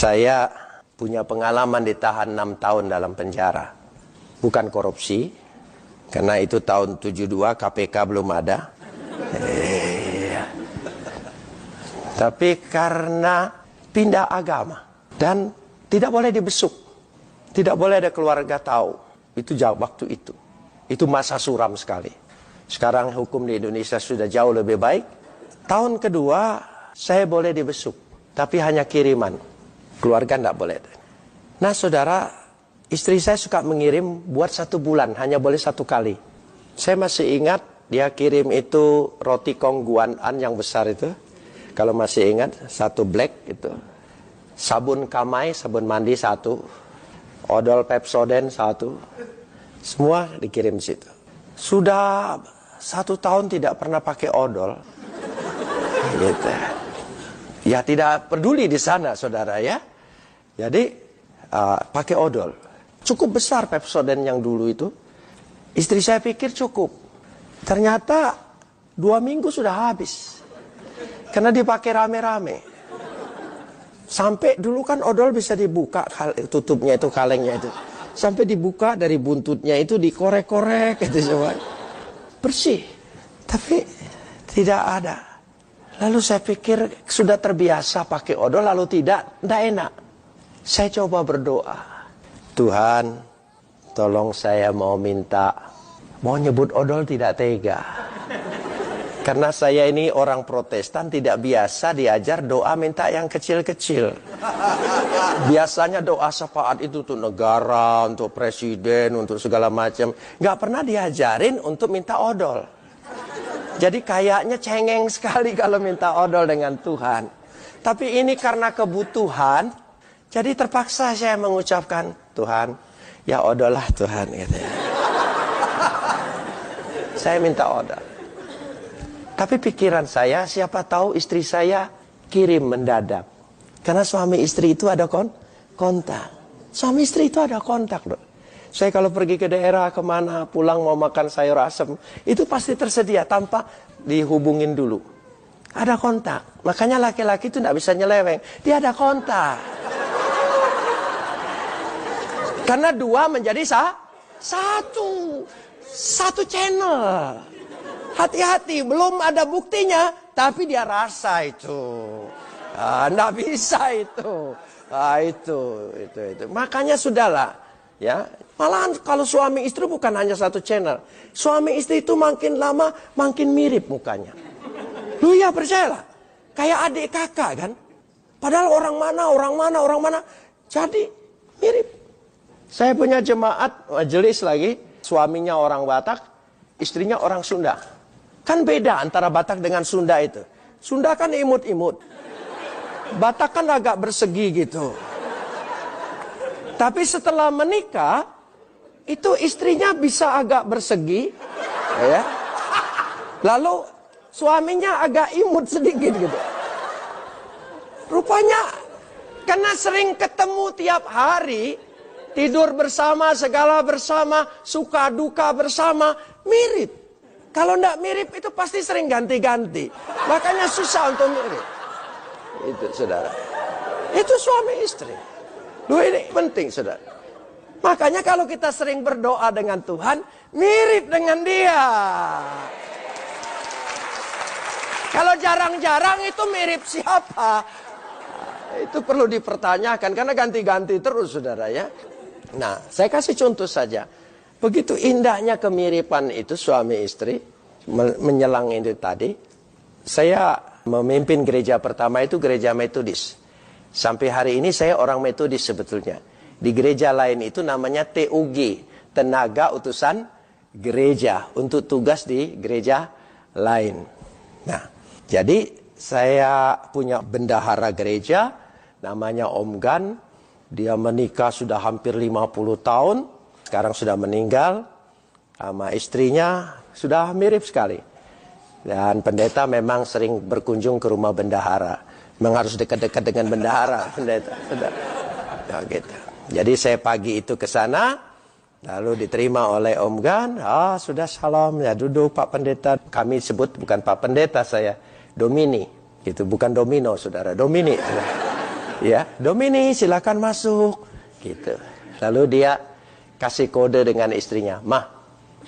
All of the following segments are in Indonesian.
Saya punya pengalaman ditahan 6 tahun dalam penjara. Bukan korupsi, karena itu tahun 72 KPK belum ada. Tapi karena pindah agama dan tidak boleh dibesuk. Tidak boleh ada keluarga tahu. Itu jauh waktu itu. Itu masa suram sekali. Sekarang hukum di Indonesia sudah jauh lebih baik. Tahun kedua saya boleh dibesuk, tapi hanya kiriman. Keluarga tidak boleh. Nah saudara, istri saya suka mengirim buat 1 bulan, hanya boleh 1 kali. Saya masih ingat dia kirim itu roti kongguan yang besar itu. Kalau masih ingat, 1 black itu. Sabun Kamai, sabun mandi 1. Odol Pepsodent 1. Semua dikirim situ. Sudah 1 tahun tidak pernah pakai odol. Gitu. Ya tidak peduli di sana saudara ya. Jadi pakai odol. Cukup besar Pepsodent yang dulu itu. Istri saya pikir cukup. Ternyata 2 minggu sudah habis. Karena dipakai rame-rame. Sampai dulu kan odol bisa dibuka tutupnya itu, kalengnya itu. Sampai dibuka dari buntutnya itu dikorek-korek gitu semua. Bersih. Tapi tidak ada. Lalu saya pikir sudah terbiasa pakai odol lalu tidak enak. Saya coba berdoa. Tuhan, tolong saya mau nyebut odol tidak tega. Karena saya ini orang Protestan tidak biasa diajar doa minta yang kecil-kecil. Biasanya doa syafaat itu untuk negara, untuk presiden, untuk segala macam. Nggak pernah diajarin untuk minta odol. Jadi kayaknya cengeng sekali kalau minta odol dengan Tuhan. Tapi ini karena kebutuhan, jadi terpaksa saya mengucapkan, Tuhan, ya odol lah Tuhan. Gitu ya. Saya minta odol. Tapi pikiran saya, siapa tahu istri saya kirim mendadak. Karena suami istri itu ada kontak. Suami istri itu ada kontak loh. Saya kalau pergi ke daerah kemana, pulang mau makan sayur asem, itu pasti tersedia tanpa dihubungin dulu. Ada kontak. Makanya laki-laki itu tidak bisa nyeleweng. Dia ada kontak. Karena 2 menjadi 1. 1 channel. Hati-hati, belum ada buktinya, tapi dia rasa itu. Nggak bisa itu. Itu. Makanya sudahlah, ya. Malahan kalau suami istri bukan hanya 1 channel. Suami istri itu makin lama makin mirip mukanya. Lu ya percayalah, kayak adik kakak kan. Padahal orang mana. Jadi mirip. Saya punya jemaat majelis lagi, suaminya orang Batak, istrinya orang Sunda. Kan beda antara Batak dengan Sunda itu. Sunda kan imut-imut. Batak kan agak bersegi gitu. Tapi setelah menikah, itu istrinya bisa agak bersegi. Ya. Lalu suaminya agak imut sedikit gitu. Rupanya, karena sering ketemu tiap hari, tidur bersama, segala bersama, suka duka bersama, mirip. Kalau tidak mirip itu pasti sering ganti-ganti. Makanya susah untuk mirip. Itu saudara. Itu suami istri. Loh ini penting saudara. Makanya kalau kita sering berdoa dengan Tuhan, mirip dengan dia. Kalau jarang-jarang itu mirip siapa? Itu perlu dipertanyakan karena ganti-ganti terus saudara ya. Nah, saya kasih contoh saja. Begitu indahnya kemiripan itu suami istri menyelang itu tadi. Saya memimpin gereja pertama itu gereja Metodis. Sampai hari ini saya orang Metodis sebetulnya. Di gereja lain itu namanya TUG, Tenaga Utusan Gereja, untuk tugas di gereja lain. Nah, jadi saya punya bendahara gereja namanya Om Gan. Dia menikah sudah hampir 50 tahun. Sekarang sudah meninggal, sama istrinya sudah mirip sekali. Dan pendeta memang sering berkunjung ke rumah bendahara. Memang harus dekat-dekat dengan bendahara, pendeta. Ya, gitu. Jadi saya pagi itu ke sana, lalu diterima oleh Om Gan. Sudah salam, ya duduk Pak Pendeta. Kami sebut bukan Pak Pendeta saya, Domini. Gitu, bukan domino saudara, Domini. Ya, Domini silakan masuk. Gitu. Lalu dia kasih kode dengan istrinya. Mah,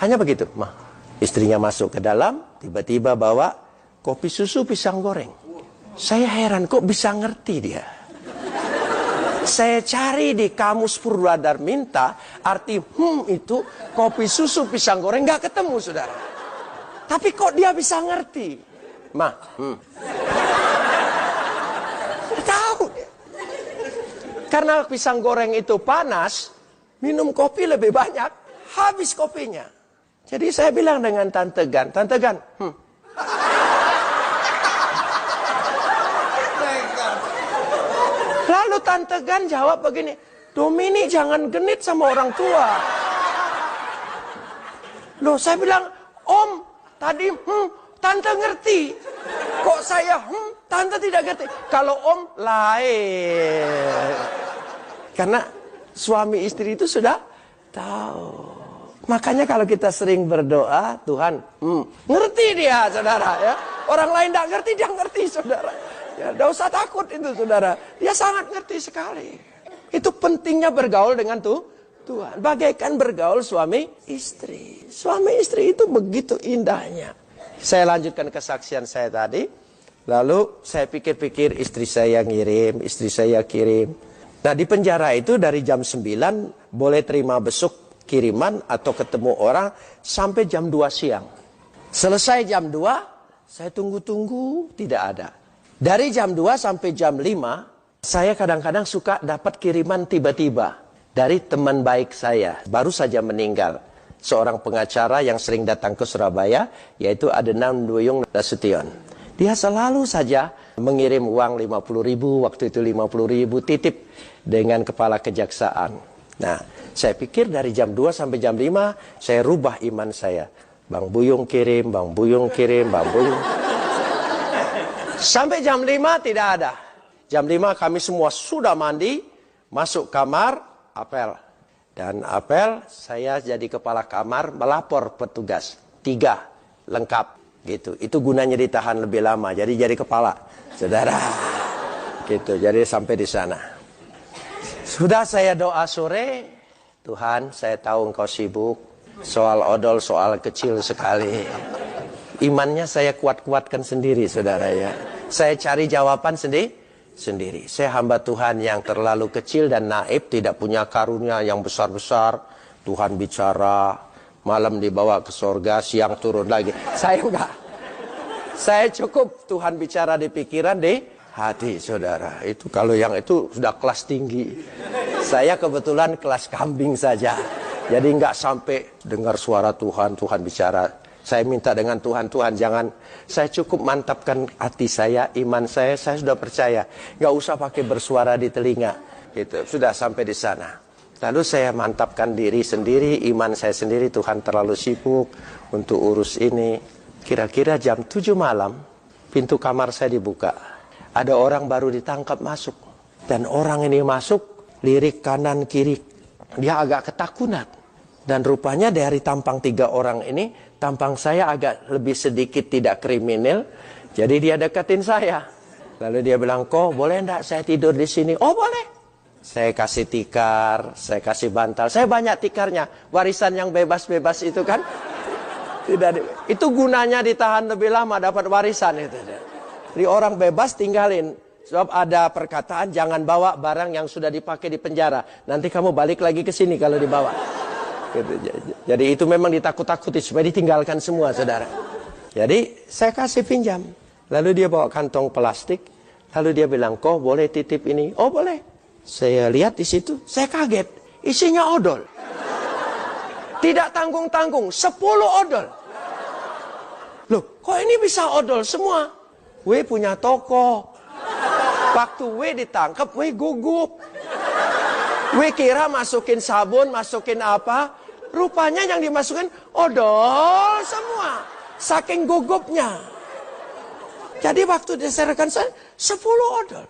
hanya begitu. Mah, istrinya masuk ke dalam, tiba-tiba bawa kopi susu pisang goreng. Saya heran kok bisa ngerti dia. Saya cari di kamus Purwadarminta, arti itu kopi susu pisang goreng, nggak ketemu, saudara. Tapi kok dia bisa ngerti? Mah, tahu dia. Karena pisang goreng itu panas, minum kopi lebih banyak, habis kopinya. Jadi saya bilang dengan Tante Gan, Tante Gan, Lalu Tante Gan jawab begini, Domini jangan genit sama orang tua. Loh, saya bilang, Om, tadi Tante ngerti. Kok saya Tante tidak ngerti. Kalau Om lain. Karena suami istri itu sudah tahu. Makanya kalau kita sering berdoa, Tuhan ngerti dia, saudara. Ya, orang lain tidak ngerti, dia ngerti, saudara. Ya, tidak usah takut itu, saudara. Dia sangat ngerti sekali. Itu pentingnya bergaul dengan Tuhan. Bagaikan bergaul suami istri. Suami istri itu begitu indahnya. Saya lanjutkan kesaksian saya tadi. Lalu saya pikir-pikir, istri saya ngirim, istri saya kirim. Nah, di penjara itu dari jam 9 boleh terima besuk kiriman atau ketemu orang sampai jam 2 siang. Selesai jam 2, saya tunggu-tunggu, tidak ada. Dari jam 2 sampai jam 5, saya kadang-kadang suka dapat kiriman tiba-tiba dari teman baik saya, baru saja meninggal. Seorang pengacara yang sering datang ke Surabaya, yaitu Adenan Duyung Nasution. Dia selalu saja mengirim uang 50.000, waktu itu 50.000 titip dengan kepala kejaksaan. Nah, saya pikir dari jam 2 sampai jam 5, saya rubah iman saya. Bang Buyung kirim, Bang Buyung kirim, Bang Buyung. Sampai jam 5 tidak ada. Jam 5 kami semua sudah mandi, masuk kamar, apel. Dan apel, saya jadi kepala kamar melapor petugas. 3, lengkap. Gitu. Itu gunanya ditahan lebih lama, jadi kepala. Saudara. Gitu, jadi sampai di sana. Sudah saya doa sore, Tuhan saya tahu Engkau sibuk. Soal odol, soal kecil sekali. Imannya saya kuat-kuatkan sendiri, saudara ya. Saya cari jawaban sendiri. Saya hamba Tuhan yang terlalu kecil dan naib, tidak punya karunia yang besar-besar. Tuhan bicara, malam dibawa ke sorga, siang turun lagi. Saya enggak. Saya cukup Tuhan bicara di pikiran, di hati, saudara. Itu kalau yang itu sudah kelas tinggi. Saya kebetulan kelas kambing saja. Jadi enggak sampai dengar suara Tuhan, Tuhan bicara. Saya minta dengan Tuhan, Tuhan jangan, saya cukup mantapkan hati saya, iman saya sudah percaya. Nggak usah pakai bersuara di telinga. Gitu, sudah sampai di sana. Lalu saya mantapkan diri sendiri, iman saya sendiri, Tuhan terlalu sibuk untuk urus ini. Kira-kira jam 7 malam, pintu kamar saya dibuka. Ada orang baru ditangkap masuk. Dan orang ini masuk, lirik kanan kiri. Dia agak ketakutan. Dan rupanya dari tampang 3 orang ini, tampang saya agak lebih sedikit tidak kriminal. Jadi dia deketin saya. Lalu dia bilang, kok boleh enggak saya tidur di sini? Oh boleh. Saya kasih tikar, saya kasih bantal. Saya banyak tikarnya. Warisan yang bebas-bebas itu kan. Tidak, itu gunanya ditahan lebih lama, dapat warisan itu. Jadi orang bebas tinggalin. Sebab ada perkataan, jangan bawa barang yang sudah dipakai di penjara. Nanti kamu balik lagi ke sini kalau dibawa. Gitu. Jadi itu memang ditakut-takuti supaya ditinggalkan semua, saudara. Jadi saya kasih pinjam. Lalu dia bawa kantong plastik. Lalu dia bilang, kok boleh titip ini? Oh boleh. Saya lihat di situ, saya kaget. Isinya odol. Tidak tanggung-tanggung, 10 odol. Loh, kok ini bisa odol semua? W punya toko. Waktu W ditangkap, W gugup. W kira masukin sabun, masukin apa? Rupanya yang dimasukin odol semua. Saking gugupnya. Jadi waktu diserahkan saya, 10 odol.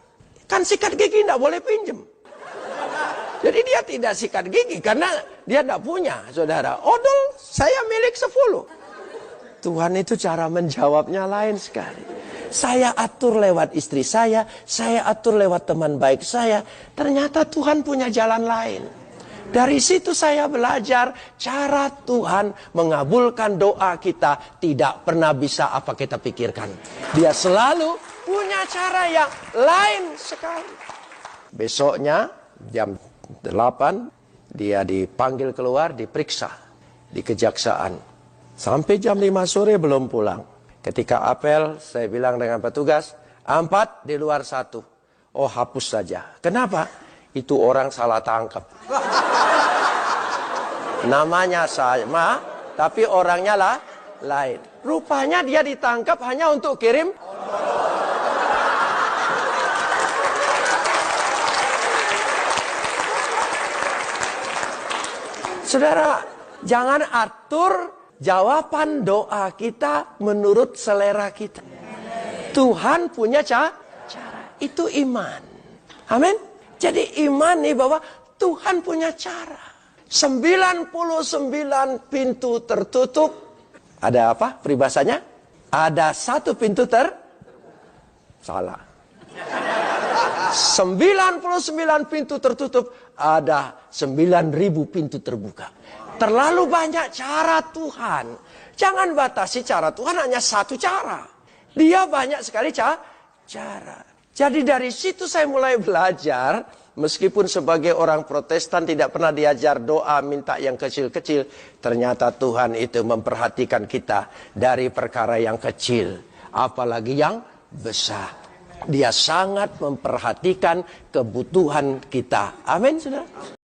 Kan sikat gigi tidak boleh pinjem. Jadi dia tidak sikat gigi karena dia tidak punya, saudara. Odol saya milik 10. Tuhan itu cara menjawabnya lain sekali. Saya atur lewat istri saya atur lewat teman baik saya. Ternyata Tuhan punya jalan lain. Dari situ saya belajar cara Tuhan mengabulkan doa kita tidak pernah bisa apa kita pikirkan. Dia selalu punya cara yang lain sekali. Besoknya jam 8 dia dipanggil keluar, diperiksa di kejaksaan. Sampai jam 5 sore belum pulang. Ketika apel, saya bilang dengan petugas, 4 di luar 1. Oh, hapus saja. Kenapa? Itu orang salah tangkap. Namanya sama, tapi orangnya lah lain. Rupanya dia ditangkap hanya untuk kirim. Saudara, jangan atur jawaban doa kita menurut selera kita. Tuhan punya cara. Itu iman. Amin. Jadi iman nih bahwa Tuhan punya cara. 99 pintu tertutup. Ada apa peribahasanya? Ada 1 pintu salah. 99 pintu tertutup. Ada 9.000 pintu terbuka. Terlalu banyak cara Tuhan. Jangan batasi cara Tuhan hanya 1 cara. Dia banyak sekali cara. Jadi dari situ saya mulai belajar. Meskipun sebagai orang Protestan tidak pernah diajar doa minta yang kecil-kecil. Ternyata Tuhan itu memperhatikan kita dari perkara yang kecil. Apalagi yang besar. Dia sangat memperhatikan kebutuhan kita. Amin, saudara.